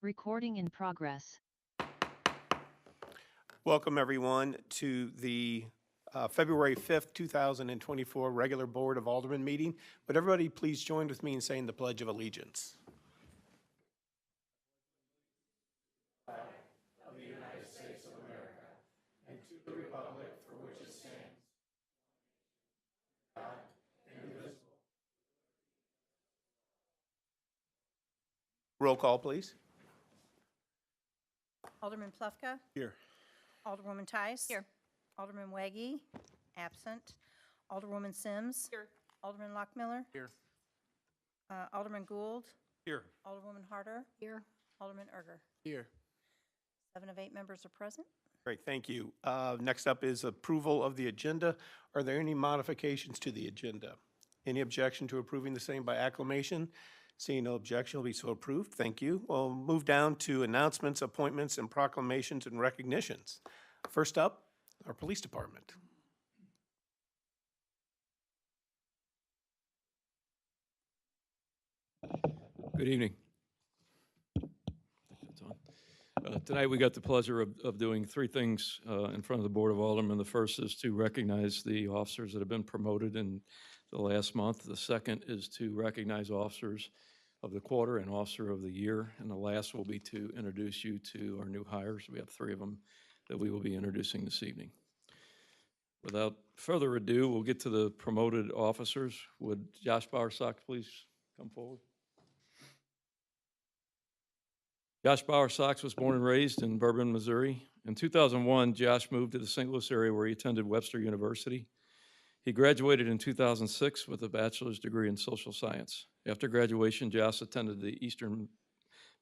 Recording in progress. Welcome, everyone, to the February 5th, 2024 regular Board of Aldermen meeting. Would everybody please join with me in saying the Pledge of Allegiance? Roll call, please. Alderman Plufka. Here. Alderwoman Tice. Here. Alderman Waggy, absent. Alderwoman Sims. Here. Alderman Lockmiller. Here. Alderman Gould. Here. Alderwoman Harder. Here. Alderman Erger. Here. 7 of 8 members are present. Great, thank you. Next up is approval of the agenda. Are there any modifications to the agenda? Any objection to approving the same by acclamation? Seeing no objection, will be so approved. Thank you. We'll move down to announcements, appointments, and proclamations and recognitions. First up, our police department. Good evening. Tonight we got the pleasure of doing three things in front of the Board of Aldermen. The first is to recognize the officers that have been promoted in the last month. The second is to recognize officers of the quarter and officer of the year. And the last will be to introduce you to our new hires. We have 3 of them that we will be introducing this evening. Without further ado, we'll get to the promoted officers. Would Josh Bowersox please come forward? Josh Bowersox was born and raised in Bourbon, Missouri. In 2001, Josh moved to the St. Louis area where he attended Webster University. He graduated in 2006 with a bachelor's degree in social science. After graduation, Josh attended the Eastern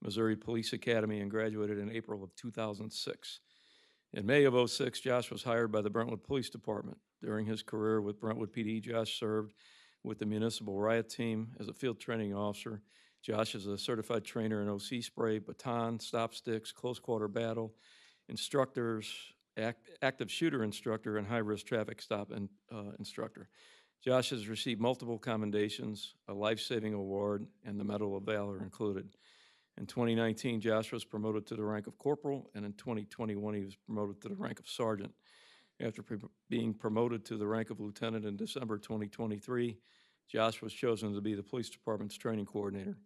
Missouri Police Academy and graduated in April of 2006. In May of 2006, Josh was hired by the Brentwood Police Department. During his career with Brentwood PD, Josh served with the municipal riot team as a field training officer. Josh is a certified trainer in OC spray, baton, stop sticks, close quarter battle, instructors, active shooter instructor, and high-risk traffic stop instructor. Josh has received multiple commendations, a life-saving award, and the Medal of Valor included. In 2019, Josh was promoted to the rank of corporal, and in 2021, he was promoted to the rank of sergeant. After being promoted to the rank of lieutenant in December 2023, Josh was chosen to be the police department's training coordinator.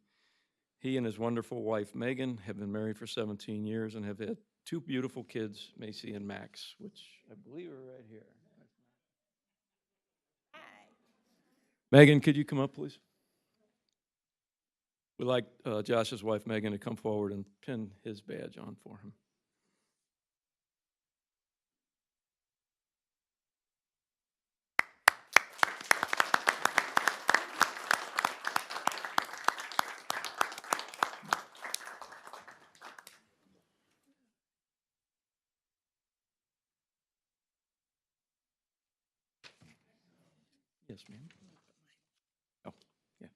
He and his wonderful wife, Megan, have been married for 17 years and have had 2 beautiful kids, Macy and Max, which I believe are right here. Hi. Megan, could you come up, please? We'd like Josh's wife, Megan, to come forward and pin his badge on for him. Yes, ma'am. Oh, yeah.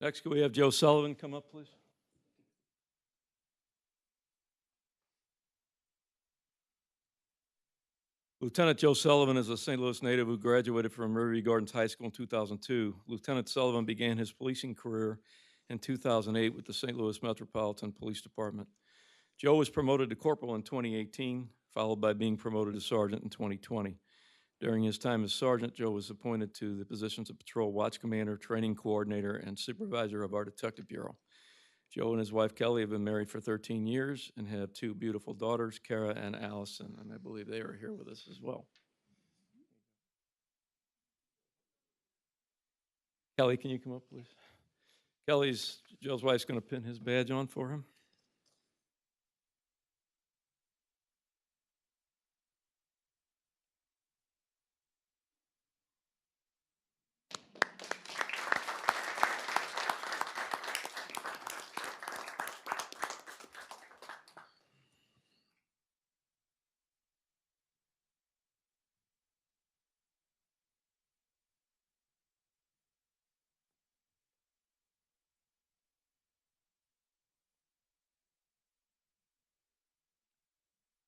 Next, can we have Joe Sullivan come up, please? Lieutenant Joe Sullivan is a St. Louis native who graduated from Riverview Gardens High School in 2002. Lieutenant Sullivan began his policing career in 2008 with the St. Louis Metropolitan Police Department. Joe was promoted to corporal in 2018, followed by being promoted to sergeant in 2020. During his time as sergeant, Joe was appointed to the positions of patrol watch commander, training coordinator, and supervisor of our detective bureau. Joe and his wife, Kelly, have been married for 13 years and have 2 beautiful daughters, Kara and Allison, and I believe they are here with us as well. Kelly, can you come up, please? Joe's wife's going to pin his badge on for him.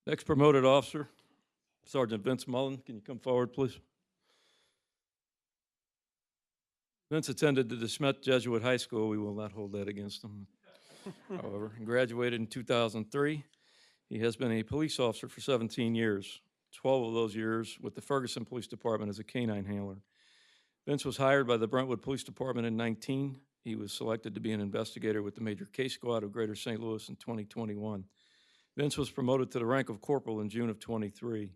Next promoted officer, Sergeant Vince Mullen. Can you come forward, please? Vince attended the DeSmet Jesuit High School. We will not hold that against him, however. He graduated in 2003. He has been a police officer for 17 years, 12 of those years with the Ferguson Police Department as a canine handler. Vince was hired by the Brentwood Police Department in 19. He was selected to be an investigator with the Major Case Squad of Greater St. Louis in 2021. Vince was promoted to the rank of corporal in June of 23.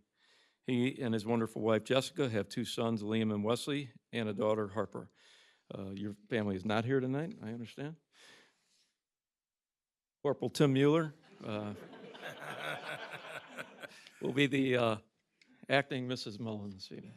He and his wonderful wife, Jessica, have 2 sons, Liam and Wesley, and a daughter, Harper. Your family is not here tonight, I understand. Corporal Tim Mueller will be the acting Mrs. Mullen this evening.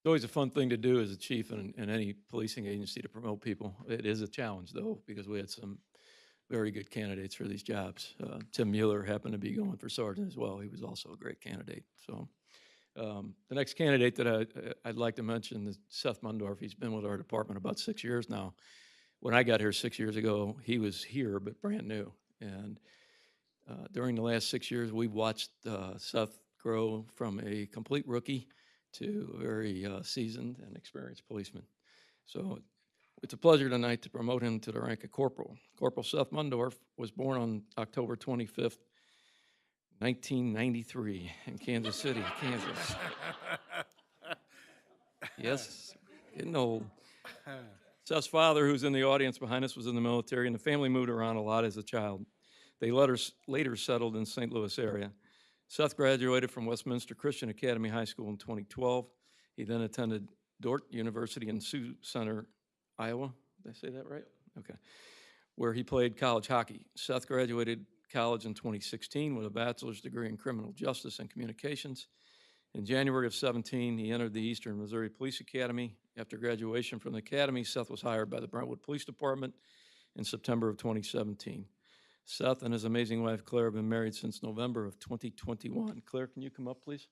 It's always a fun thing to do as a chief in any policing agency to promote people. It is a challenge, though, because we had some very good candidates for these jobs. Tim Mueller happened to be going for sergeant as well. He was also a great candidate. So the next candidate that I'd like to mention is Seth Mundorf. He's been with our department about 6 years now. When I got here 6 years ago, he was here, but brand new. And during the last 6 years, we've watched Seth grow from a complete rookie to a very seasoned and experienced policeman. So it's a pleasure tonight to promote him to the rank of corporal. Corporal Seth Mundorf was born on October 25th, 1993 in Kansas City, Kansas. Yes, getting old. Seth's father, who's in the audience behind us, was in the military, and the family moved around a lot as a child. They later settled in St. Louis area. Seth graduated from Westminster Christian Academy High School in 2012. He then attended Dordt University in Sioux Center, Iowa. Did I say that right? Okay. Where he played college hockey. Seth graduated college in 2016 with a bachelor's degree in criminal justice and communications. In January of 17, he entered the Eastern Missouri Police Academy. After graduation from the academy, Seth was hired by the Brentwood Police Department in September of 2017. Seth and his amazing wife, Claire, have been married since November of 2021. Claire, can you come up, please?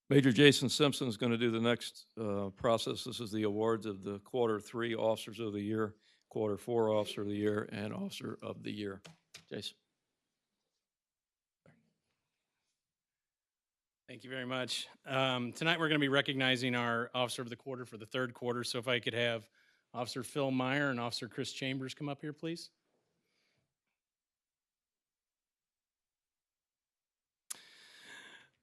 Major Jason Simpson is going to do the next process. This is the awards of the Q3 Officers of the Year, Q4 Officer of the Year, and Officer of the Year. Jason. Thank you very much. Tonight we're going to be recognizing our Officer of the Quarter for the third quarter. So if I could have Officer Phil Meyer and Officer Chris Chambers come up here, please.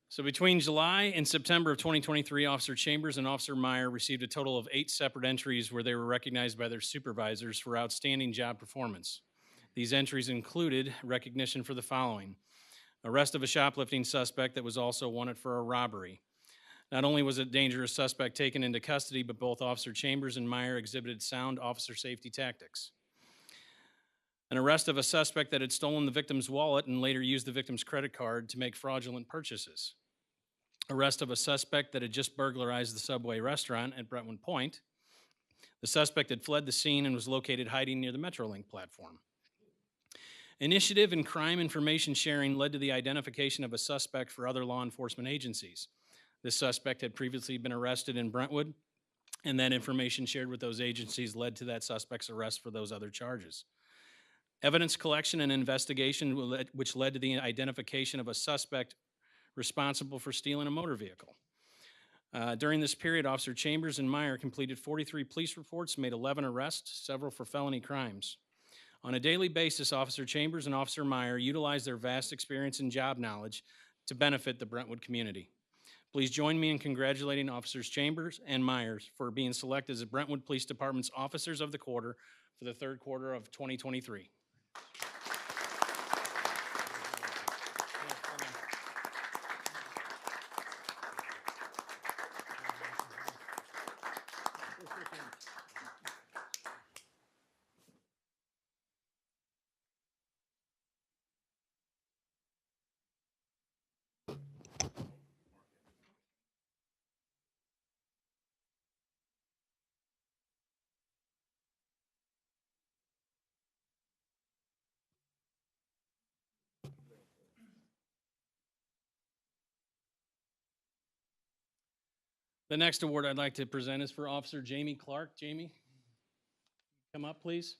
So between July and September of 2023, Officer Chambers and Officer Meyer received a total of 8 separate entries where they were recognized by their supervisors for outstanding job performance. These entries included recognition for the following: arrest of a shoplifting suspect that was also wanted for a robbery. Not only was a dangerous suspect taken into custody, but both Officer Chambers and Meyer exhibited sound officer safety tactics. An arrest of a suspect that had stolen the victim's wallet and later used the victim's credit card to make fraudulent purchases. Arrest of a suspect that had just burglarized the Subway restaurant at Brentwood Point. The suspect had fled the scene and was located hiding near the Metrolink platform. Initiative and crime information sharing led to the identification of a suspect for other law enforcement agencies. This suspect had previously been arrested in Brentwood, and that information shared with those agencies led to that suspect's arrest for those other charges. Evidence collection and investigation, which led to the identification of a suspect responsible for stealing a motor vehicle. During this period, Officer Chambers and Meyer completed 43 police reports, made 11 arrests, several for felony crimes. On a daily basis, Officer Chambers and Officer Meyer utilized their vast experience and job knowledge to benefit the Brentwood community. Please join me in congratulating Officers Chambers and Myers for being selected as the Brentwood Police Department's Officers of the Quarter for the third quarter of 2023. The next award I'd like to present is for Officer Jamie Clark. Jamie, come up, please.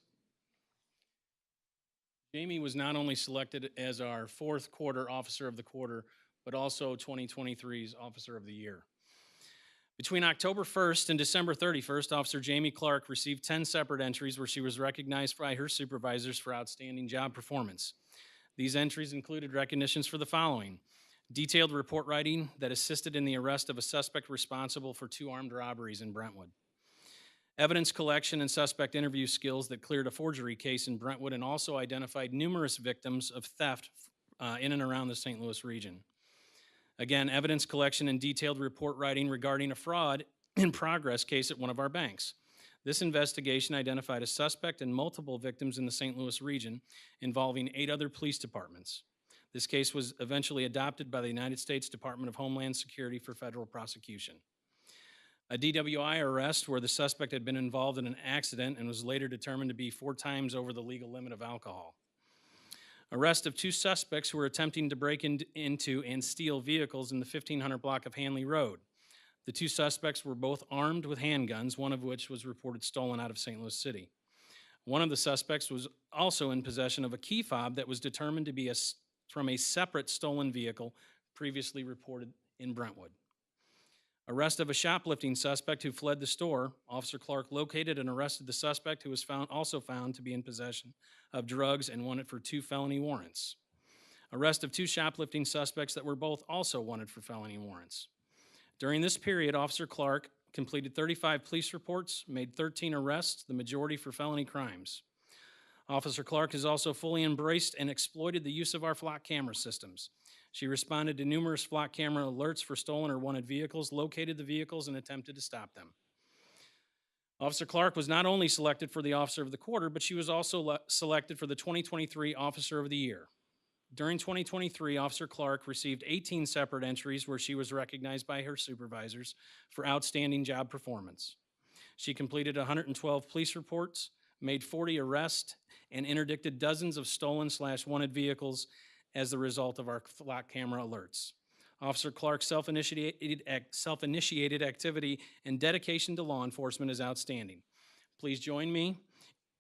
Jamie was not only selected as our fourth quarter Officer of the Quarter, but also 2023's Officer of the Year. Between October 1st and December 31st, Officer Jamie Clark received 10 separate entries where she was recognized by her supervisors for outstanding job performance. These entries included recognitions for the following: detailed report writing that assisted in the arrest of a suspect responsible for 2 armed robberies in Brentwood; evidence collection and suspect interview skills that cleared a forgery case in Brentwood and also identified numerous victims of theft in and around the St. Louis region. Again, evidence collection and detailed report writing regarding a fraud in progress case at one of our banks. This investigation identified a suspect and multiple victims in the St. Louis region involving 8 other police departments. This case was eventually adopted by the United States Department of Homeland Security for federal prosecution. A DWI arrest where the suspect had been involved in an accident and was later determined to be 4 times over the legal limit of alcohol. Arrest of 2 suspects who were attempting to break into and steal vehicles in the 1500 block of Hanley Road. The 2 suspects were both armed with handguns, one of which was reported stolen out of St. Louis City. One of the suspects was also in possession of a key fob that was determined to be from a separate stolen vehicle previously reported in Brentwood. Arrest of a shoplifting suspect who fled the store. Officer Clark located and arrested the suspect, who was also found to be in possession of drugs and wanted for 2 felony warrants. Arrest of 2 shoplifting suspects that were both also wanted for felony warrants. During this period, Officer Clark completed 35 police reports, made 13 arrests, the majority for felony crimes. Officer Clark has also fully embraced and exploited the use of our flock camera systems. She responded to numerous flock camera alerts for stolen or wanted vehicles, located the vehicles, and attempted to stop them. Officer Clark was not only selected for the Officer of the Quarter, but she was also selected for the 2023 Officer of the Year. During 2023, Officer Clark received 18 separate entries where she was recognized by her supervisors for outstanding job performance. She completed 112 police reports, made 40 arrests, and interdicted dozens of stolen/wanted vehicles as the result of our flock camera alerts. Officer Clark's self-initiated activity and dedication to law enforcement is outstanding. Please join me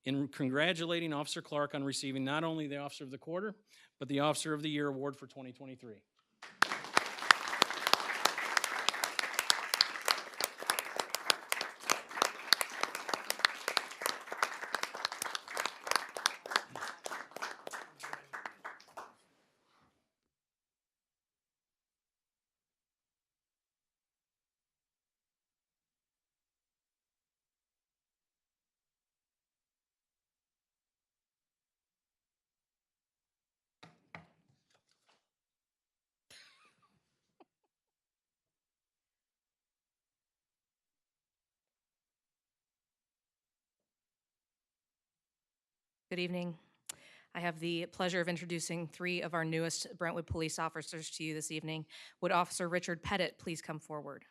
in congratulating Officer Clark on receiving not only the Officer of the Quarter, but the Officer of the Year award for 2023. Good evening. I have the pleasure of introducing 3 of our newest Brentwood police officers to you this evening. Would Officer Richard Pettit please come forward?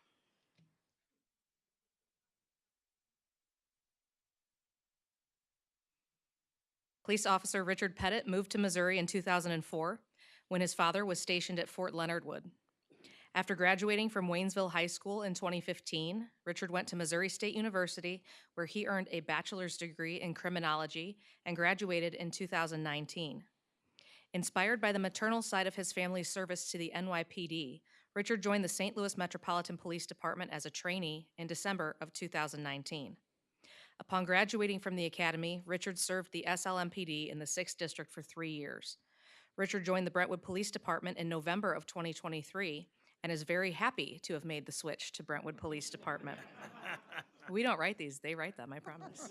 Police Officer Richard Pettit moved to Missouri in 2004 when his father was stationed at Fort Leonard Wood. After graduating from Waynesville High School in 2015, Richard went to Missouri State University, where he earned a bachelor's degree in criminology and graduated in 2019. Inspired by the maternal side of his family's service to the NYPD, Richard joined the St. Louis Metropolitan Police Department as a trainee in December of 2019. Upon graduating from the academy, Richard served the SLMPD in the 6th District for 3 years. Richard joined the Brentwood Police Department in November of 2023 and is very happy to have made the switch to Brentwood Police Department. We don't write these, they write them, I promise.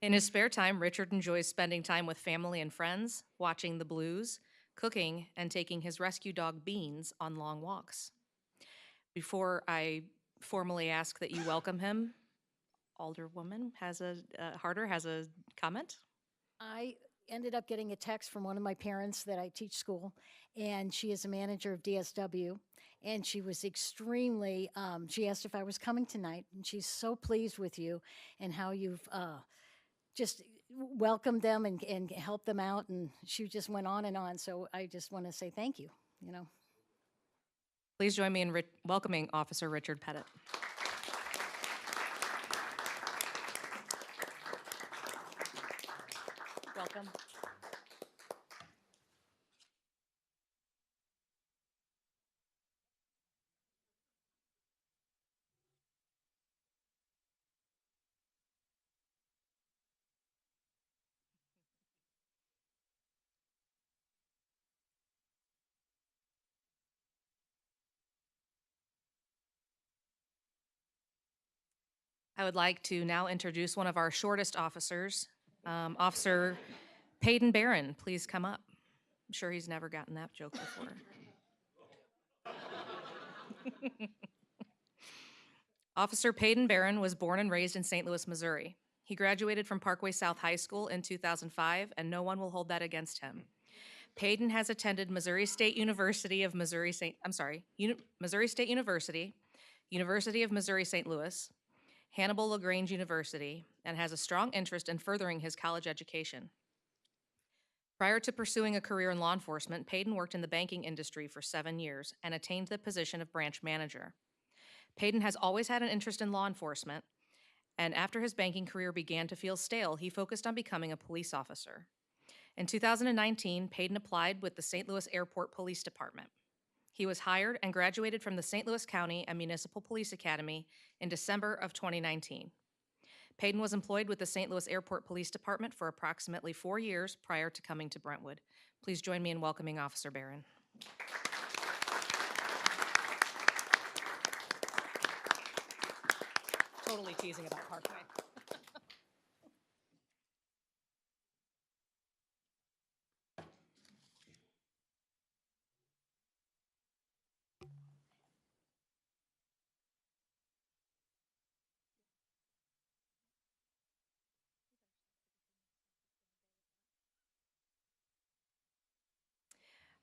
In his spare time, Richard enjoys spending time with family and friends, watching the Blues, cooking, and taking his rescue dog Beans on long walks. Before I formally ask that you welcome him, Alderwoman Harder has a comment. I ended up getting a text from one of my parents that I teach school, and she is a manager of DSW, and she was extremely, she asked if I was coming tonight, and she's so pleased with you and how you've just welcomed them and helped them out, and she just went on and on, so I just want to say thank you, you know. Please join me in welcoming Officer Richard Pettit. Welcome. I would like to now introduce one of our shortest officers, Officer Peyton Barron. Please come up. I'm sure he's never gotten that joke before. Officer Peyton Barron was born and raised in St. Louis, Missouri. He graduated from Parkway South High School in 2005, and no one will hold that against him. Peyton has attended Missouri State University, Missouri State University, University of Missouri St. Louis, Hannibal LaGrange University, and has a strong interest in furthering his college education. Prior to pursuing a career in law enforcement, Peyton worked in the banking industry for 7 years and attained the position of branch manager. Peyton has always had an interest in law enforcement, and after his banking career began to feel stale, he focused on becoming a police officer. In 2019, Peyton applied with the St. Louis Airport Police Department. He was hired and graduated from the St. Louis County and Municipal Police Academy in December of 2019. Peyton was employed with the St. Louis Airport Police Department for approximately 4 years prior to coming to Brentwood. Please join me in welcoming Officer Barron. Totally teasing about Parkway.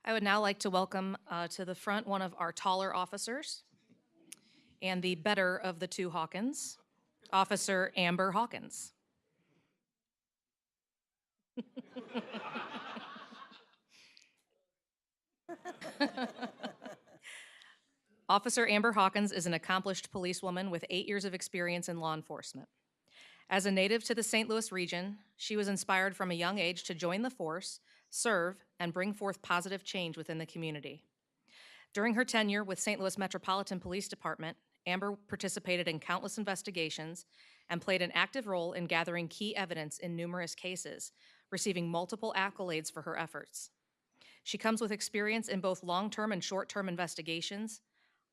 I would now like to welcome to the front one of our taller officers and the better of the two Hawkins, Officer Amber Hawkins. Officer Amber Hawkins is an accomplished policewoman with 8 years of experience in law enforcement. As a native to the St. Louis region, she was inspired from a young age to join the force, serve, and bring forth positive change within the community. During her tenure with St. Louis Metropolitan Police Department, Amber participated in countless investigations and played an active role in gathering key evidence in numerous cases, receiving multiple accolades for her efforts. She comes with experience in both long-term and short-term investigations,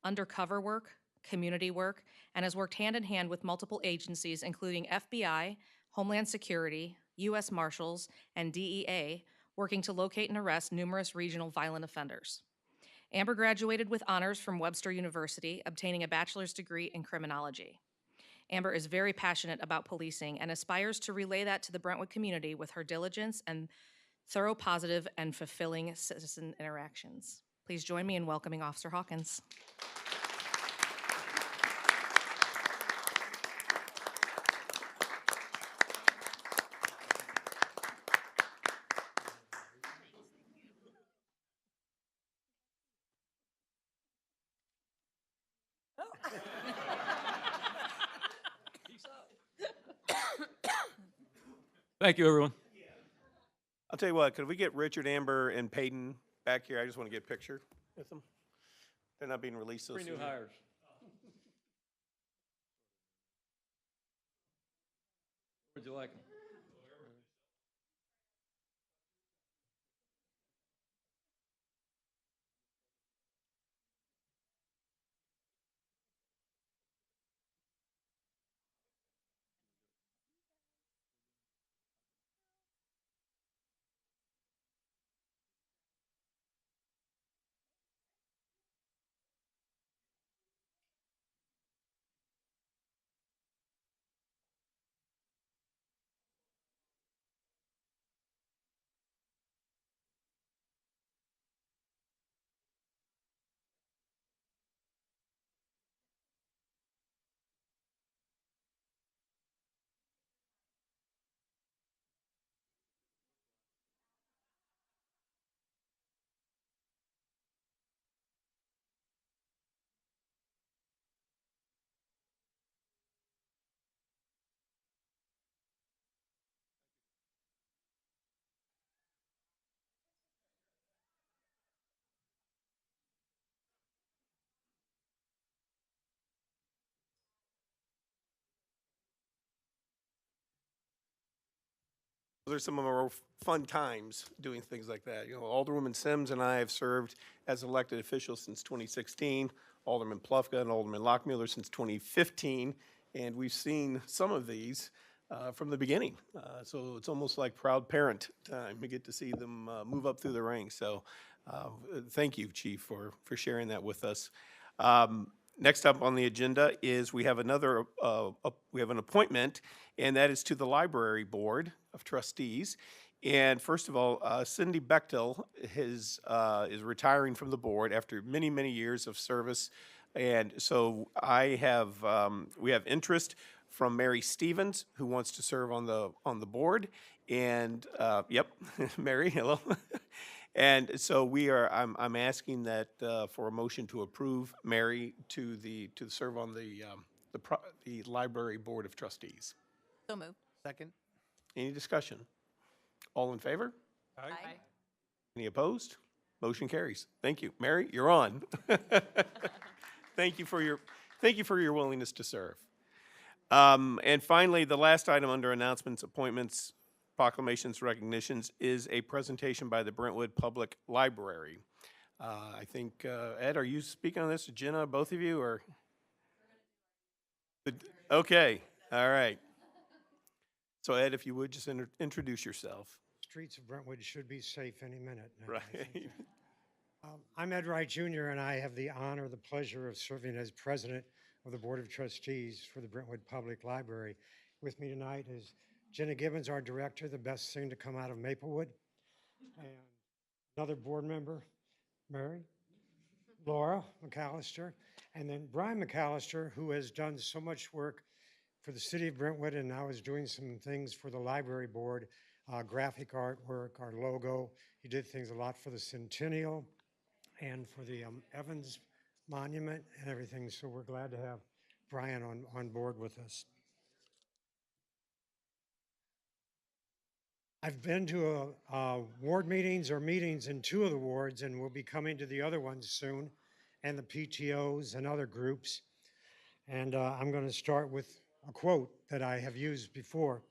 undercover work, community work, and has worked hand in hand with multiple agencies, including FBI, Homeland Security, U.S. Marshals, and DEA, working to locate and arrest numerous regional violent offenders. Amber graduated with honors from Webster University, obtaining a bachelor's degree in criminology. Amber is very passionate about policing and aspires to relay that to the Brentwood community with her diligence and thorough, positive, and fulfilling citizen interactions. Please join me in welcoming Officer Hawkins. Thank you, everyone. I'll tell you what, could we get Richard, Amber, and Peyton back here? I just want to get a picture with them. They're not being released so Three soon. new hires. Would you like them? Those are some of our fun times doing things like that. You know, Alderwoman Sims and I have served as elected officials since 2016, Alderman Plufka and Alderman Lockmuller since 2015, and we've seen some of these from the beginning. So it's almost like proud parent time. We get to see them move up through the ranks. So thank you, Chief, for sharing that with us. Next up on the agenda is we have another, we have an appointment, and that is to the Library Board of Trustees. And first of all, Cindy Bechtel is retiring from the board after many, many years of service. And so we have interest from Mary Stevens, who wants to serve on the board. And, yep, Mary, hello. And so I'm asking that for a motion to approve Mary to serve on the Library Board of Trustees. So moved. Second. Any discussion? All in favor? Aye. Any opposed? Motion carries. Thank you. Mary, you're on. Thank you for your willingness to serve. And finally, the last item under announcements, appointments, proclamations, recognitions is a presentation by the Brentwood Public Library. I think, Ed, are you speaking on this? Jenna, both of you, or? Okay, all right. So Ed, if you would, just introduce yourself. Streets of Brentwood should be safe any minute now. I think. Right. I'm Ed Wright Jr., and I have the honor, the pleasure of serving as president of the Board of Trustees for the Brentwood Public Library. With me tonight is Jenna Gibbons, our director, the best thing to come out of Maplewood, and another board member, Mary, Laura McAllister, and then Brian McAllister, who has done so much work for the city of Brentwood and now is doing some things for the library board, graphic artwork, our logo. He did things a lot for the Centennial and for the Evans Monument and everything. So we're glad to have Brian on board with us. I've been to ward meetings or meetings in 2 of the wards, and we'll be coming to the other ones soon, and the PTOs and other groups. And I'm going to start with a quote that I have used before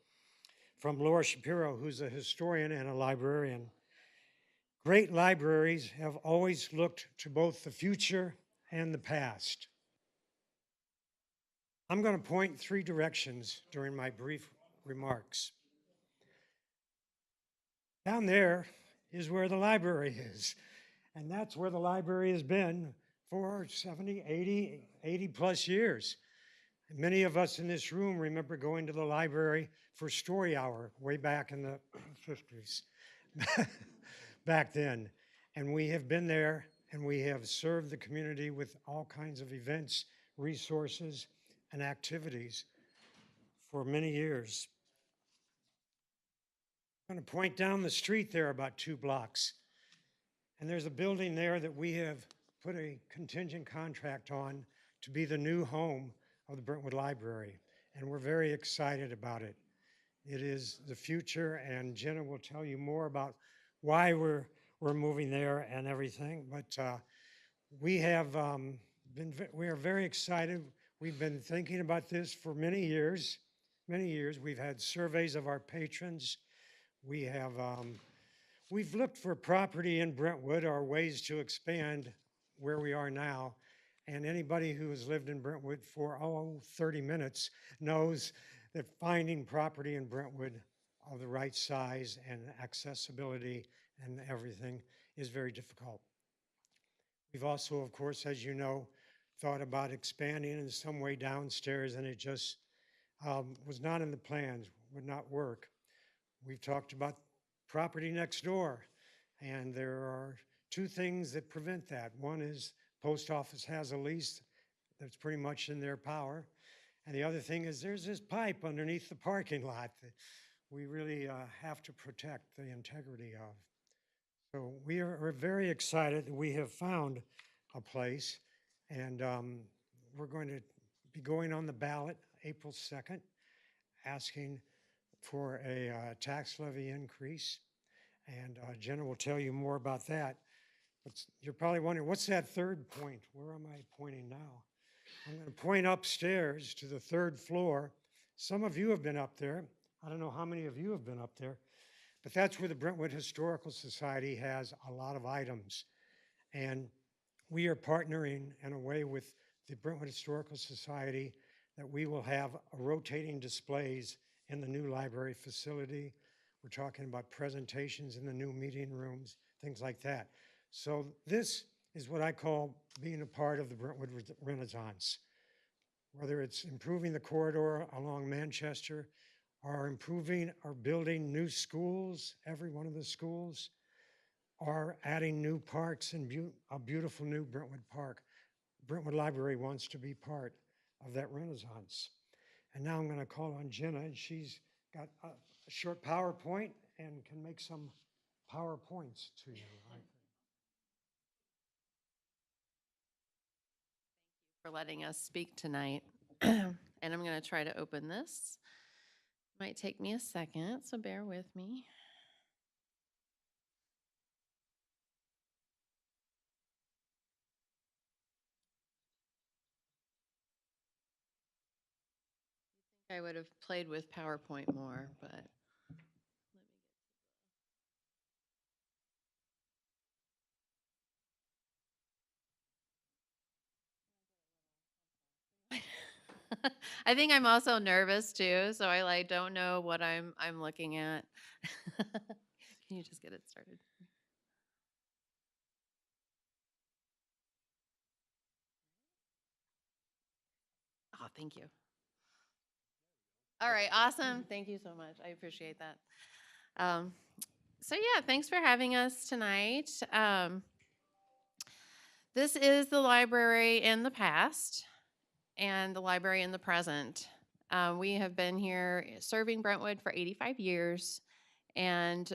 from Laura Shapiro, who's a historian and a librarian. Great libraries have always looked to both the future and the past. I'm going to point 3 directions during my brief remarks. Down there is where the library is, and that's where the library has been for 70, 80 plus years. Many of us in this room remember going to the library for story hour way back in the 50s, back then. And we have been there, and we have served the community with all kinds of events, resources, and activities for many years. I'm going to point down the street there about 2 blocks. And there's a building there that we have put a contingent contract on to be the new home of the Brentwood Library. And we're very excited about it. It is the future, and Jenna will tell you more about why we're moving there and everything. But We have we are very excited. We've been thinking about this for many years, many years. We've had surveys of our patrons. We have, we've looked for property in Brentwood or ways to expand where we are now. And anybody who has lived in Brentwood for, 30 minutes knows that finding property in Brentwood of the right size and accessibility and everything is very difficult. We've also, of course, as you know, thought about expanding in some way downstairs, and it just was not in the plans, would not work. We've talked about property next door, and there are two things that prevent that. One is post office has a lease that's pretty much in their power. And the other thing is there's this pipe underneath the parking lot that we really have to protect the integrity of. So we're very excited that we have found a place, and we're going to be going on the ballot April 2nd, asking for a tax levy increase. And Jenna will tell you more about that. But you're probably wondering, what's that third point? Where am I pointing now? I'm going to point upstairs to the third floor. Some of you have been up there. I don't know how many of you have been up there, but that's where the Brentwood Historical Society has a lot of items. And we are partnering in a way with the Brentwood Historical Society that we will have rotating displays in the new library facility. We're talking about presentations in the new meeting rooms, things like that. So this is what I call being a part of the Brentwood Renaissance. Whether it's improving the corridor along Manchester, or improving or building new schools, every one of the schools, or adding new parks and a beautiful new Brentwood Park. Brentwood Library wants to be part of that renaissance. And now I'm going to call on Jenna, and she's got a short PowerPoint and can make some PowerPoints to you. For letting us speak tonight. And I'm going to try to open this. Might take me a second, so bear with me. I would have played with PowerPoint more, but let me get I think I'm also nervous too, so I like don't know what I'm looking at. Can you just get it started? Oh, thank you. All right, awesome. Thank you so much. I appreciate that. So yeah, thanks for having us tonight. This is the library in the past and the library in the present. We have been here serving Brentwood for 85 years, and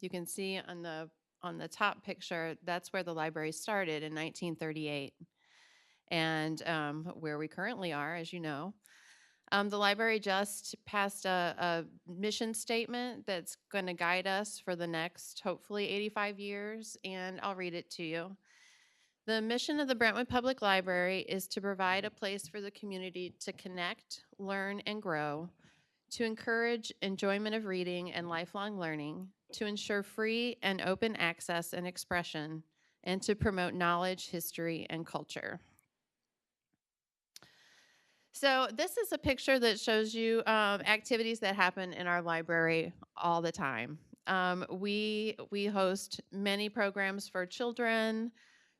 you can see on the top picture, that's where the library started in 1938, and where we currently are, as you know. The library just passed a mission statement that's going to guide us for the next, hopefully, 85 years, and I'll read it to you. The mission of the Brentwood Public Library is to provide a place for the community to connect, learn, and grow, to encourage enjoyment of reading and lifelong learning, to ensure free and open access and expression, and to promote knowledge, history, and culture. So this is a picture that shows you activities that happen in our library all the time. We host many programs for children,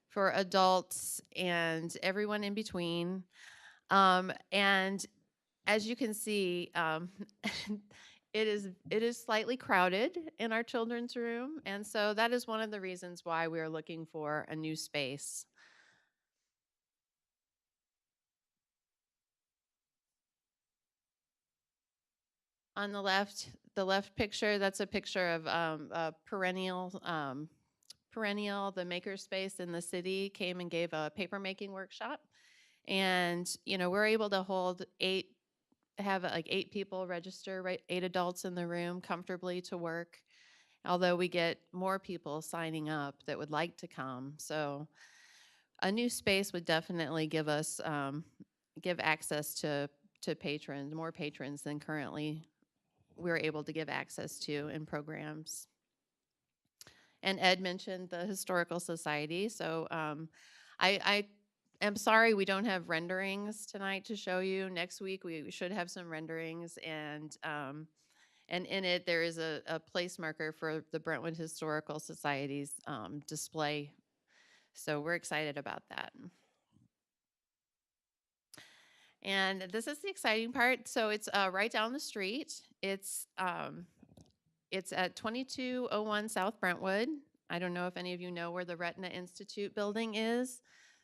for adults, and everyone in between. And as you can see, it is slightly crowded in our children's room, and so that is one of the reasons why we are looking for a new space. On the left picture, that's a picture of a Perennial, the makerspace in the city came and gave a papermaking workshop. And, we're able to have like 8 people register, right? 8 adults in the room comfortably to work, although we get more people signing up that would like to come. So a new space would definitely give us, give access to patrons, more patrons than currently we're able to give access to in programs. And Ed mentioned the Historical Society, so I am sorry we don't have renderings tonight to show you. Next week we should have some renderings, and in it there is a place marker for the Brentwood Historical Society's display. So we're excited about that. And this is the exciting part. So it's right down the street. It's at 2201 South Brentwood. I don't know if any of you know where the Retina Institute building is.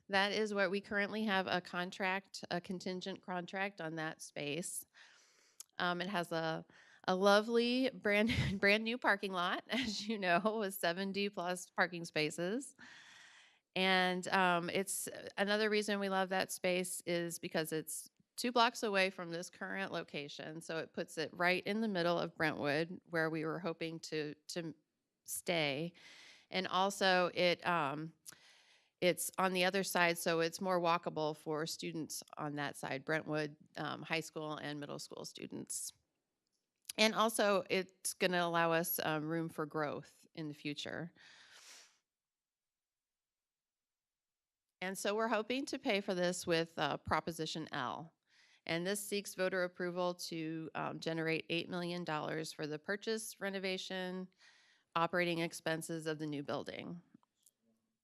That is where we currently have a contract, a contingent contract on that space. It has a lovely brand new parking lot, as you know, with 70 plus parking spaces. And it's another reason we love that space is because it's 2 blocks away from this current location. So it puts it right in the middle of Brentwood, where we were hoping to stay. And also it's on the other side, so it's more walkable for students on that side, Brentwood high school and middle school students. And also it's going to allow us room for growth in the future. And so we're hoping to pay for this with Proposition L. And this seeks voter approval to generate $8 million for the purchase, renovation, operating expenses of the new building.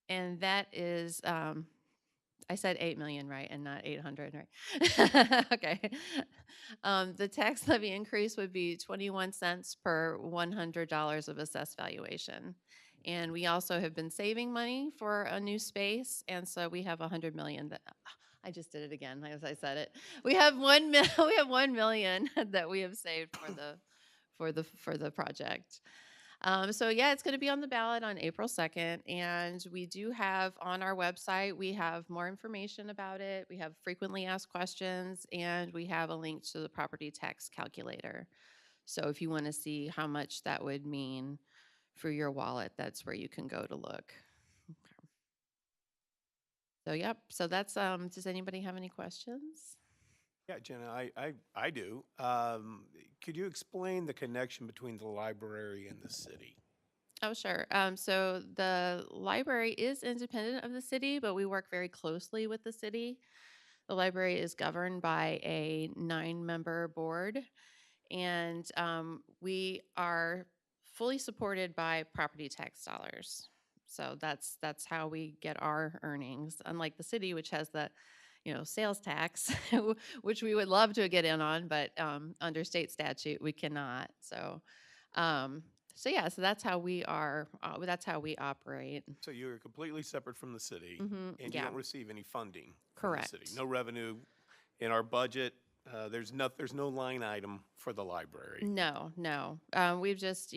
And that is, I said 8 million, right? And not 800, right? Okay. The tax levy increase would be 21 cents per $100 of assessed valuation. And we also have been saving money for a new space. And so we have 100 million that, I just did it again as I said it. We have 1 million that we have saved for the project. So yeah, it's going to be on the ballot on April 2nd. And we do have on our website, we have more information about it. We have frequently asked questions, and we have a link to the property tax calculator. So if you want to see how much that would mean for your wallet, that's where you can go to look. Okay. So yep, so that's, does anybody have any questions? Yeah, Jenna, I do. Could you explain the connection between the library and the city? Oh, sure. So the library is independent of the city, but we work very closely with the city. The library is governed by a 9-member board, and we are fully supported by property tax dollars. So that's how we get our earnings. Unlike the city, which has the sales tax, which we would love to get in on, but under state statute we cannot. So yeah, so that's how we are. That's how we operate. So you're completely separate from the city, and you yeah. don't receive any funding from the city. Correct. No revenue in our budget. There's no line item for the library. No. We've just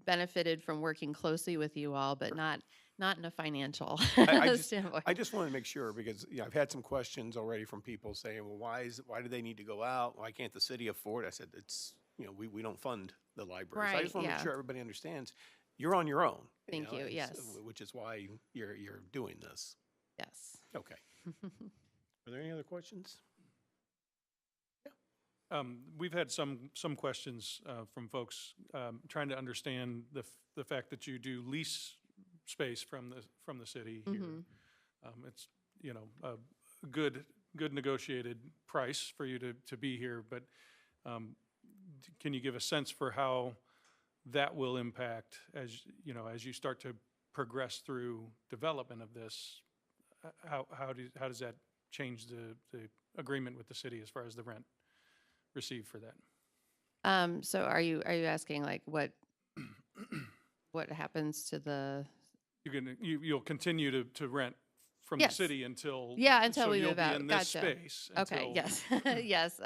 benefited from working closely with you all, but not in a financial standpoint. I just want to make sure because I've had some questions already from people saying, well, why do they need to go out? Why can't the city afford it? I said, it's, we don't fund the library. So I just want to make sure everybody understands you're on your own. Thank you. Yes. Which is why you're doing this. Yes. Okay. Are there any other questions? We've had some questions from folks trying to understand the fact that you do lease space from the city here. It's a good negotiated price for you to be here, but can you give a sense for how that will impact as you start to progress through development of this? How does that change the agreement with the city as far as the rent received for that? So are you asking like what happens to the? You'll continue to rent from Yes. the city until until we you'll move be out. in this Gotcha. space. Okay. until- Yes. Yes.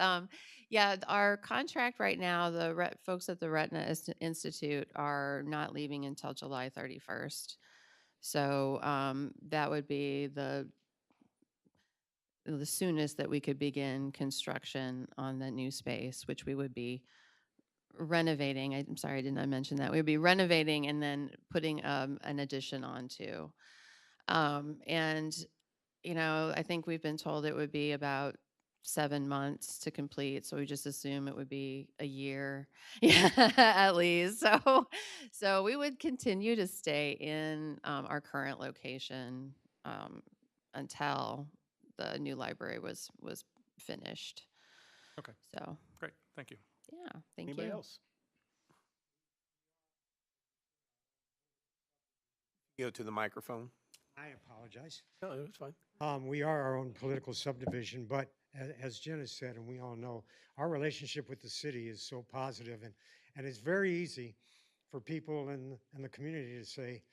Yeah. Our contract right now, the folks at the Retina Institute are not leaving until July 31st. So that would be the soonest that we could begin construction on the new space, which we would be renovating. I'm sorry, I did not mention that. We'd be renovating and then putting an addition onto. And, you know, I think we've been told it would be about 7 months to complete, so we just assume it would be a year, yeah, at least. So we would continue to stay in our current location um, until the new library was finished. Okay, So, great, thank you. yeah, thank Anybody you. else? Go to the microphone. I apologize. No, it's fine. We are our own political subdivision, but as Jen has said, and we all know, our relationship with the city is so positive, and it's very easy for people in the community to say,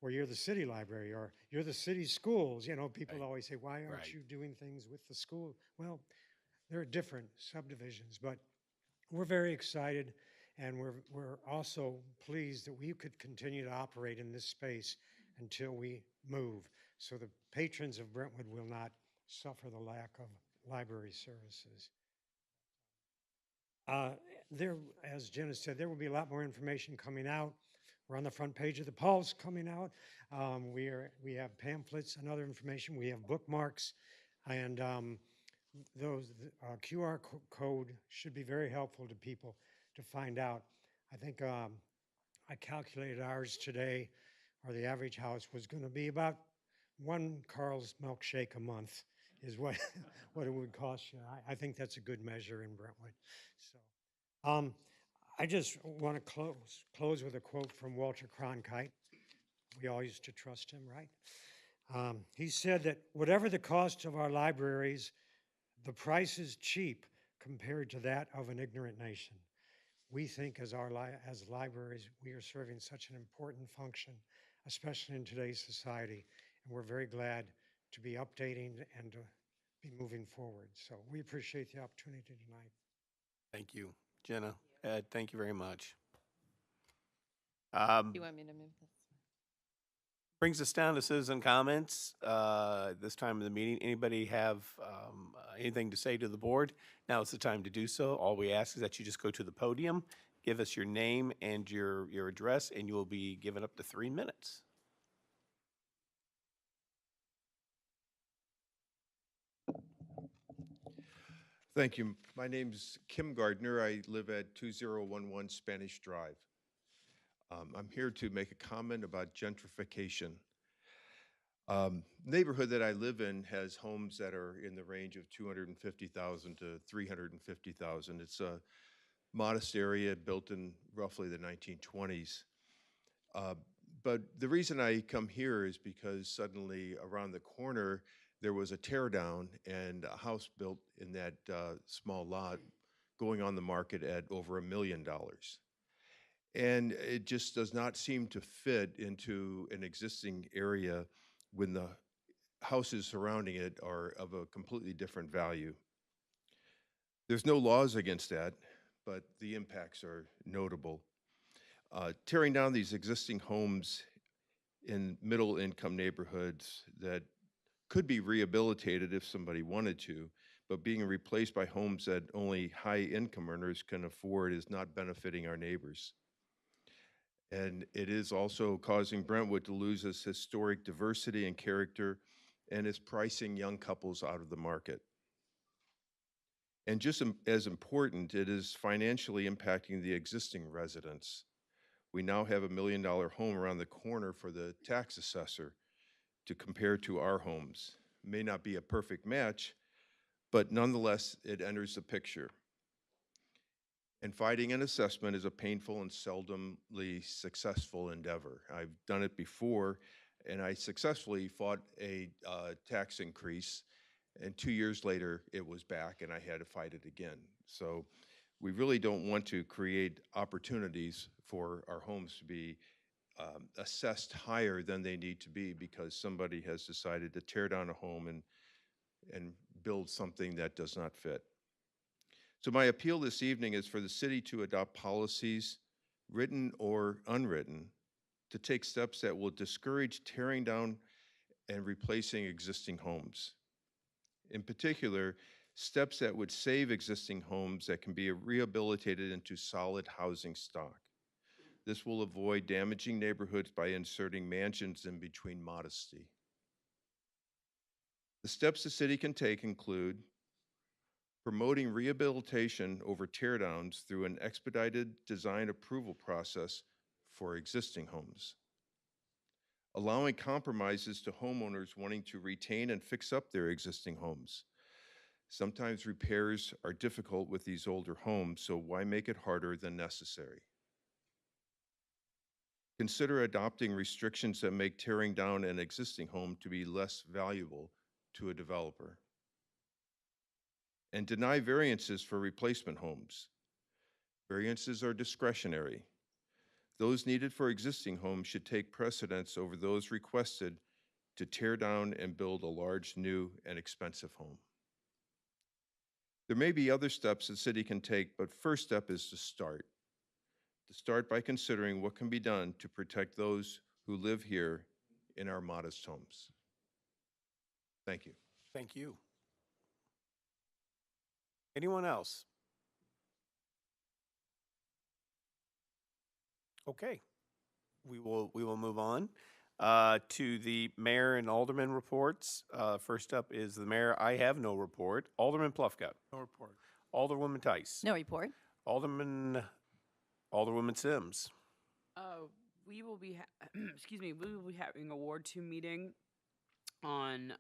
well, you're the city library, or you're the city schools. You know, people Right. always say, why aren't Right. you doing things with the school? Well, there are different subdivisions, but we're very excited, and we're also pleased that we could continue to operate in this space until we move, so the patrons of Brentwood will not suffer the lack of library services. There, as Jen has said, there will be a lot more information coming out. We're on the front page of the Pulse coming out. We have pamphlets and other information. We have bookmarks, and those QR code should be very helpful to people to find out. I think I calculated ours today, or the average house was going to be about one Carl's milkshake a month is what what it would cost you. I think that's a good measure in Brentwood. So I just want to close with a quote from Walter Cronkite. We all used to trust him, right? He said that whatever the cost of our libraries, the price is cheap compared to that of an ignorant nation. We think as libraries, we are serving such an important function, especially in today's society, and we're very glad to be updating and to be moving forward. So we appreciate the opportunity tonight. Thank you, Jenna. Ed, thank you very much. Do you want me to move this? Brings us down to citizen comments. This time of the meeting, anybody have anything to say to the board? Now is the time to do so. All we ask is that you just go to the podium, give us your name and your address, and you will be given up to 3 minutes. Thank you. My name's Kim Gardner. I live at 2011 Spanish Drive. I'm here to make a comment about gentrification. Neighborhood that I live in has homes that are in the range of 250,000 to 350,000. It's a modest area built in roughly the 1920s. But the reason I come here is because suddenly around the corner, there was a tear down and a house built in that small lot going on the market at over $1 million. And it just does not seem to fit into an existing area when the houses surrounding it are of a completely different value. There's no laws against that, but the impacts are notable. Tearing down these existing homes in middle income neighborhoods that could be rehabilitated if somebody wanted to, but being replaced by homes that only high income earners can afford is not benefiting our neighbors. And it is also causing Brentwood to lose its historic diversity and character, and is pricing young couples out of the market. And just as important, it is financially impacting the existing residents. We now have $1 million home around the corner for the tax assessor to compare to our homes. May not be a perfect match, but nonetheless, it enters the picture. And fighting an assessment is a painful and seldomly successful endeavor. I've done it before, and I successfully fought a tax increase, and 2 years later, it was back, and I had to fight it again. So we really don't want to create opportunities for our homes to be assessed higher than they need to be because somebody has decided to tear down a home and build something that does not fit. So my appeal this evening is for the city to adopt policies, written or unwritten, to take steps that will discourage tearing down and replacing existing homes. In particular, steps that would save existing homes that can be rehabilitated into solid housing stock. This will avoid damaging neighborhoods by inserting mansions in between modesty. The steps the city can take include promoting rehabilitation over teardowns through an expedited design approval process for existing homes, allowing compromises to homeowners wanting to retain and fix up their existing homes. Sometimes repairs are difficult with these older homes, so why make it harder than necessary? Consider adopting restrictions that make tearing down an existing home to be less valuable to a developer. And deny variances for replacement homes. Variances are discretionary. Those needed for existing homes should take precedence over those requested to tear down and build a large, new, and expensive home. There may be other steps the city can take, but first step is to start. To start by considering what can be done to protect those who live here in our modest homes. Thank you. Thank you. Anyone else? Okay, we will move on to the mayor and alderman reports. First up is the mayor. I have no report. Alderman Plufka. No report. Alderwoman Tice. No report. Alderwoman Sims. We will be, excuse me, we will be having a Ward 2 meeting on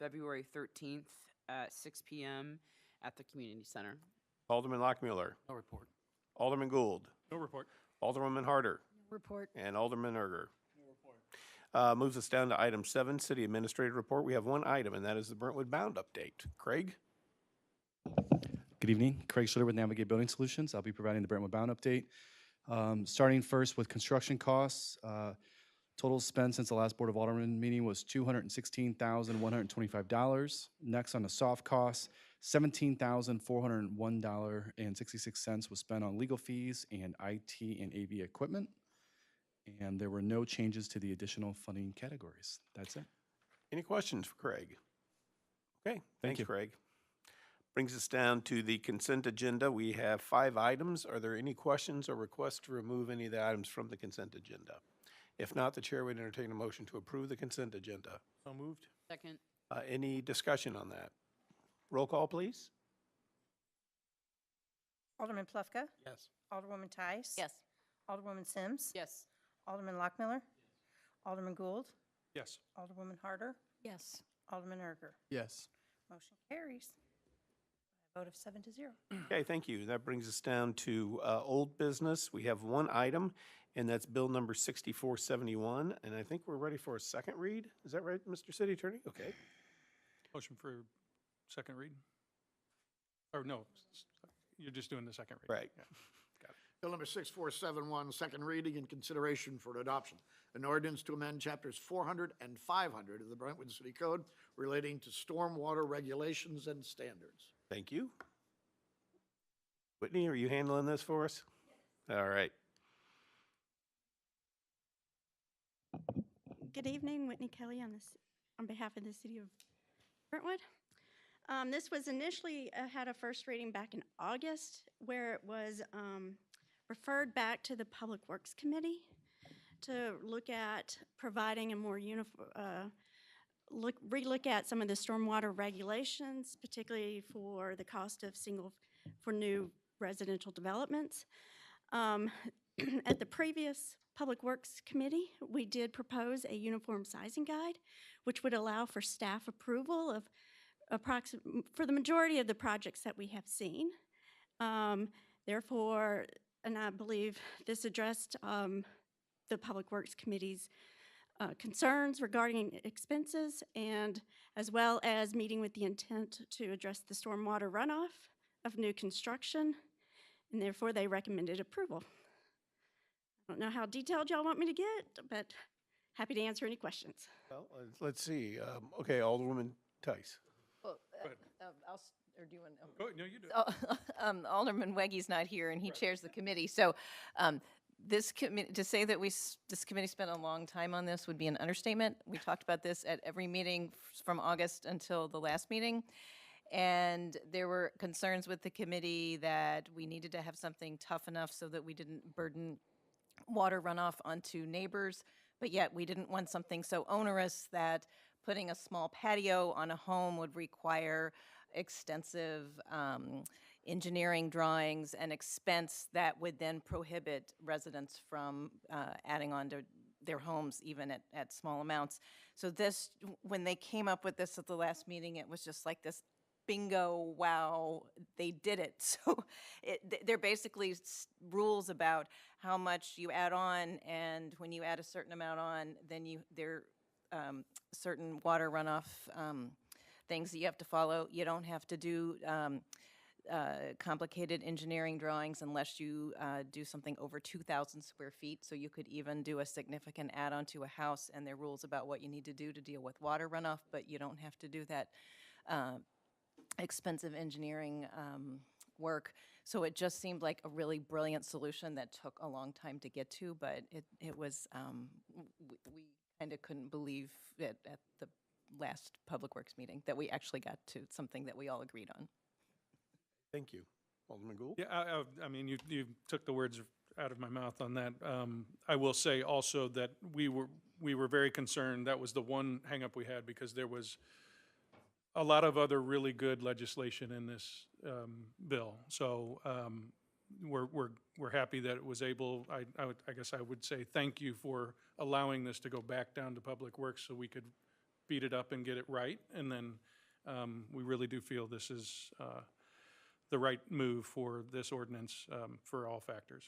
February 13th at 6 p.m. at the community center. Alderman Lockmuller. No report. Alderman Gould. No report. Alderwoman Harder. Report. And Alderman Erger. No report. Moves us down to item 7, City Administrator Report. We have one item, and that is the Brentwood Bound update. Craig? Good evening. Craig Schlitter with Navigate Building Solutions. I'll be providing the Brentwood Bound update. Starting first with construction costs. Total spend since the last Board of Aldermen meeting was $216,125. Next on the soft costs, $17,401.66 was spent on legal fees and IT and AV equipment. And there were no changes to the additional funding categories. That's it. Any questions for Craig? Okay, thanks, you. Craig. Brings us down to the consent agenda. We have 5 items. Are there any questions or requests to remove any of the items from the consent agenda? If not, the chair would entertain a motion to approve the consent agenda. So moved. Second. Any discussion on that? Roll call, please. Alderman Plufka? Yes. Alderwoman Tice? Yes. Alderwoman Sims? Yes. Alderman Lockmiller? Alderman Gould? Yes. Alderwoman Harder? Yes. Alderman Erger? Yes. Motion carries. Vote of 7-0. Okay, thank you. That brings us down to old business. We have one item, and that's bill number 6471. And I think we're ready for a second read. Is that right, Mr. City Attorney? Okay. Motion for second read? Or no, you're just doing the second read. Right. Yeah. Bill number 6471, second reading and consideration for adoption. An ordinance to amend chapters 400 and 500 of the Brentwood City Code relating to stormwater regulations and standards. Thank you. Whitney, are you handling this for us? All right. Good evening, Whitney Kelly on behalf of the city of Brentwood. This was initially had a first reading back in August, where it was referred back to the Public Works Committee to look at providing a more uniform, relook at some of the stormwater regulations, particularly for the cost of for new residential developments. At the previous Public Works Committee, we did propose a uniform sizing guide, which would allow for staff approval of for the majority of the projects that we have seen. Therefore, and I believe this addressed the Public Works Committee's concerns regarding expenses, and as well as meeting with the intent to address the stormwater runoff of new construction, and therefore they recommended approval. I don't know how detailed y'all want me to get, but happy to answer any questions. Well, let's see. Okay, Alderwoman Tice. Well, I'll or do you want? Go ahead. No, you do. Alderman Wegge's not here, and he chairs the committee. So, this committee, to say that this committee spent a long time on this would be an understatement. We talked about this at every meeting from August until the last meeting, and there were concerns with the committee that we needed to have something tough enough so that we didn't burden water runoff onto neighbors, but yet we didn't want something so onerous that putting a small patio on a home would require extensive engineering drawings and expense that would then prohibit residents from adding on to their homes even at small amounts. So this, when they came up with this at the last meeting, it was just like this bingo, wow, they did it. So they're basically rules about how much you add on, and when you add a certain amount on, then there certain water runoff things that you have to follow. You don't have to do complicated engineering drawings unless you do something over 2,000 square feet. So you could even do a significant add-on to a house, and there are rules about what you need to do to deal with water runoff, but you don't have to do that expensive engineering work. So it just seemed like a really brilliant solution that took a long time to get to, but it was, we kind of couldn't believe it at the last Public Works meeting that we actually got to something that we all agreed on. Thank you. Alderman Gould? Yeah, I mean, you took the words out of my mouth on that. I will say also that we were very concerned. That was the one hangup we had, because there was a lot of other really good legislation in this bill. So we're happy that it was able. I guess I would say thank you for allowing this to go back down to Public Works so we could beat it up and get it right. And then we really do feel this is the right move for this ordinance for all factors.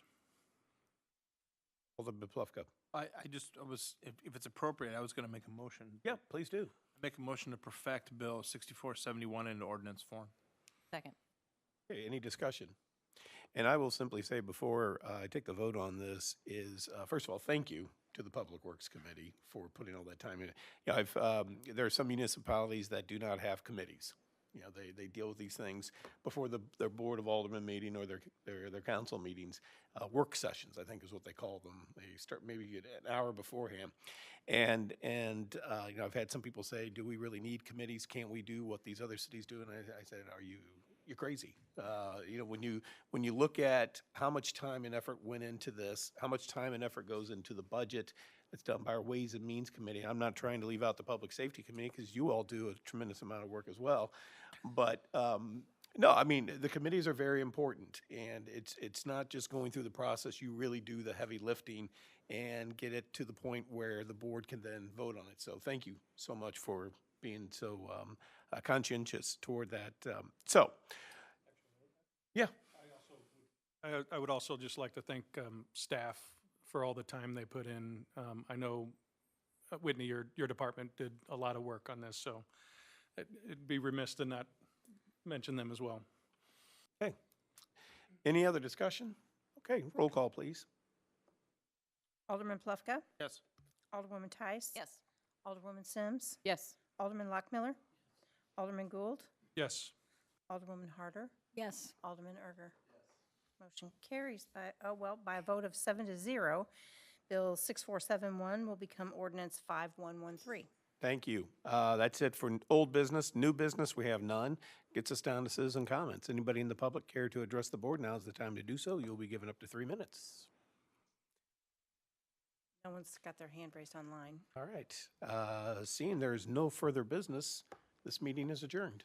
Alderman Plufka? I was, if it's appropriate, I was going to make a motion. Yeah, please do. Make a motion to perfect Bill 6471 into ordinance form. Second. Okay, any discussion? And I will simply say before I take the vote on this is, first of all, thank you to the Public Works Committee for putting all that time in. Yeah, there are some municipalities that do not have committees. You know, they deal with these things before their Board of Aldermen meeting or their council meetings. Work sessions, I think is what they call them. They start maybe an hour beforehand. And you know, I've had some people say, do we really need committees? Can't we do what these other cities do? And I said, you're crazy. You know, when you look at how much time and effort went into this, how much time and effort goes into the budget that's done by our Ways and Means Committee. I'm not trying to leave out the Public Safety Committee, because you all do a tremendous amount of work as well. But no, I mean, the committees are very important, and it's not just going through the process. You really do the heavy lifting and get it to the point where the board can then vote on it. So thank you so much for being so conscientious toward that. Yeah. I would also just like to thank staff for all the time they put in. I know, Whitney, your department did a lot of work on this, so it'd be remiss to not mention them as well. Okay. Any other discussion? Okay, roll call, please. Alderman Plufka? Yes. Alderwoman Tice? Yes. Alderwoman Sims? Yes. Alderman Lockmiller? Alderman Gould? Yes. Alderwoman Harder? Yes. Alderman Erger? Motion carries by a vote of 7-0. Bill 6471 will become ordinance 5113. Thank you. That's it for old business. New business, we have none. Gets us down to citizen comments. Anybody in the public care to address the board? Now is the time to do so. You'll be given up to 3 minutes. No one's got their hand raised online. All right. Seeing there's no further business, this meeting is adjourned.